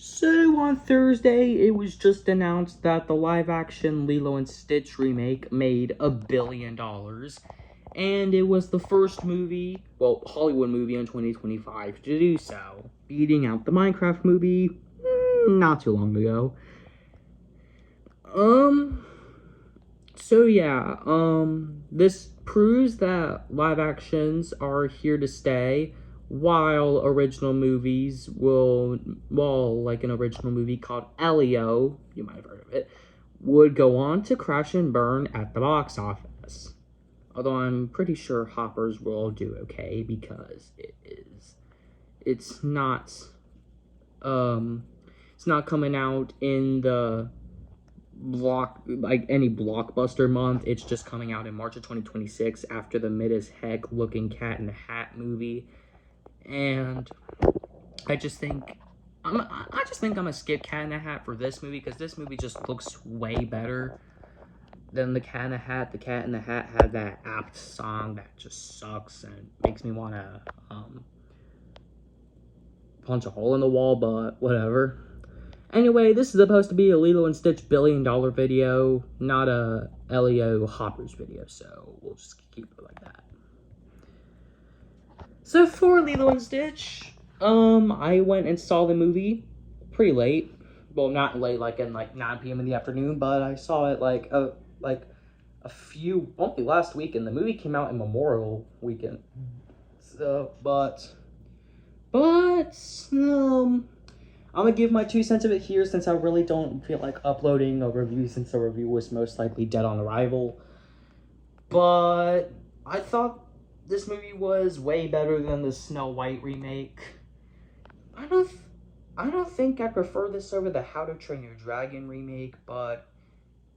So on Thursday, it was just announced that the live-action Lilo and Stitch remake made $1 billion. And it was the first movie, well, Hollywood movie in 2025 to do so, beating out the Minecraft movie not too long ago. This proves that live actions are here to stay, while original movies like an original movie called Elio, you might have heard of it, would go on to crash and burn at the box office. Although I'm pretty sure Hoppers will do okay because it's not coming out in the any blockbuster month. It's just coming out in March of 2026 after the mid as heck looking Cat in the Hat movie. And I just think I'm gonna skip Cat in the Hat for this movie because this movie just looks way better than the Cat in the Hat. The Cat in the Hat had that apt song that just sucks and makes me wanna punch a hole in the wall, but whatever. Anyway, this is supposed to be a Lilo and Stitch $1 billion video, not a Elio Hoppers video, so we'll just keep it like that. So for Lilo and Stitch, I went and saw the movie pretty late. Well, not late, like in 9 p.m. in the afternoon, but I saw it only last week, and the movie came out in Memorial weekend. So, I'm gonna give my 2 cents of it here since I really don't feel like uploading a review since the review was most likely dead on arrival. But I thought this movie was way better than the Snow White remake. I don't think I prefer this over the How to Train Your Dragon remake, but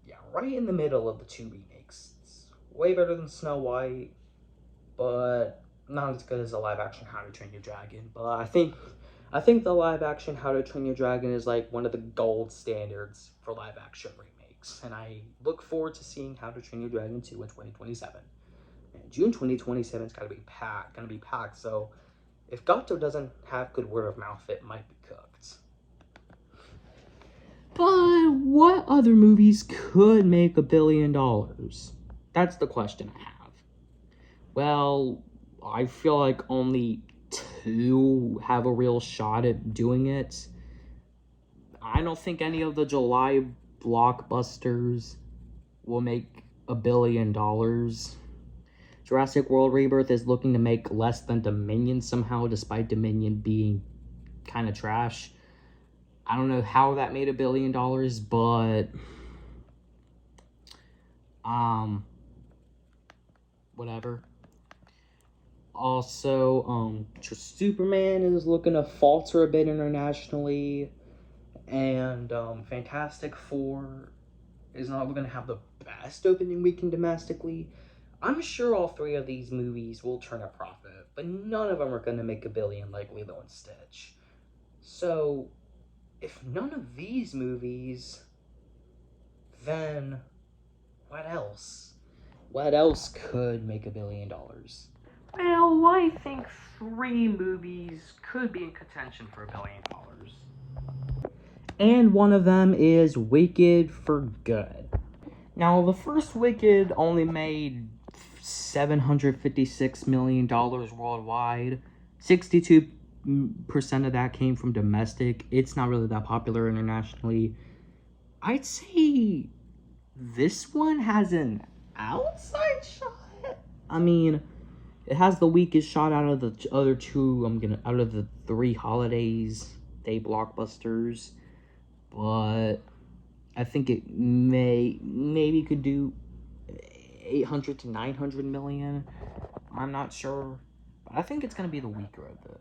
yeah, right in the middle of the 2 remakes. It's way better than Snow White, but not as good as the live action How to Train Your Dragon. But I think the live action How to Train Your Dragon is like one of the gold standards for live action remakes. And I look forward to seeing How to Train Your Dragon 2 in 2027. And June 2027 is gonna be packed. So if Gato doesn't have good word of mouth, it might be cooked. But what other movies could make $1 billion? That's the question I have. Well, I feel like only 2 have a real shot at doing it. I don't think any of the July blockbusters will make $1 billion. Jurassic World Rebirth is looking to make less than Dominion somehow, despite Dominion being kind of trash. I don't know how that made $1 billion, but whatever. Also, Superman is looking to falter a bit internationally, and Fantastic Four is not going to have the best opening weekend domestically. I'm sure all 3 of these movies will turn a profit, but none of them are going to make $1 billion like Lilo and Stitch. So, if none of these movies, then what else? What else could make $1 billion? Well, I think 3 movies could be in contention for $1 billion. And one of them is Wicked for Good. Now, the first Wicked only made $756 million worldwide. 62% of that came from domestic. It's not really that popular internationally. I'd say this one has an outside shot. I mean, it has the weakest shot out of the other 2. Out of the 3 holidays day blockbusters, but I think it maybe could do 800 to 900 million. I'm not sure, but I think it's gonna be the weaker of the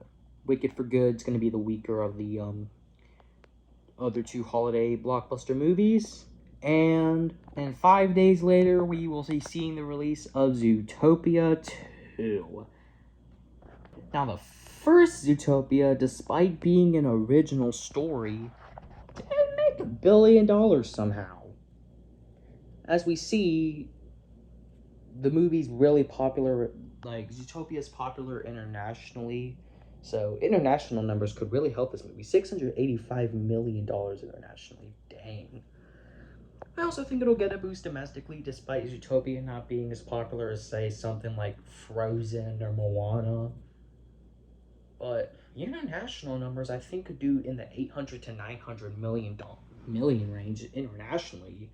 Wicked for Good. It's gonna be the weaker of the other 2 holiday blockbuster movies. And 5 days later, we will be seeing the release of Zootopia 2. Now, the first Zootopia, despite being an original story, didn't make $1 billion somehow. As we see, the movie's really popular. Like, Zootopia is popular internationally, So international numbers could really help this movie. $685 million internationally. Dang. I also think it'll get a boost domestically, despite Zootopia not being as popular as, say, something like Frozen or Moana. But international numbers, I think, could do in the 800 to 900 million range internationally.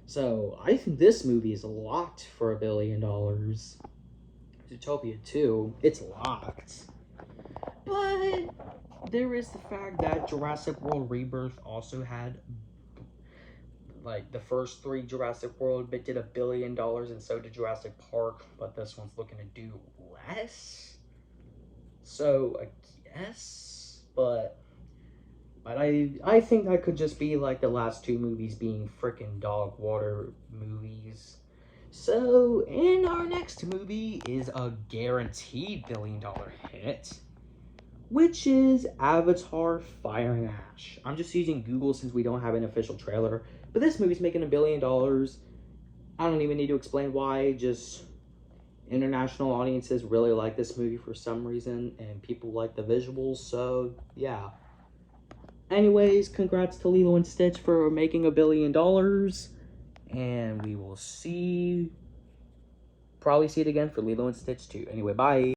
So I think this movie is locked for $1 billion. Zootopia 2, it's locked. But there is the fact that Jurassic World Rebirth also had, like, the first three Jurassic World but did $1 billion, and so did Jurassic Park, but this one's looking to do less. So I guess, but I think that could just be like the last two movies being freaking dog water movies. So in our next movie is a guaranteed $1 billion hit, which is Avatar Fire and Ash. I'm just using Google since we don't have an official trailer, but this movie's making $1 billion. I don't even need to explain why, just international audiences really like this movie for some reason, and people like the visuals, so yeah. Anyways, congrats to Lilo and Stitch for making $1 billion, and we will probably see it again for Lilo and Stitch 2. Anyway, bye.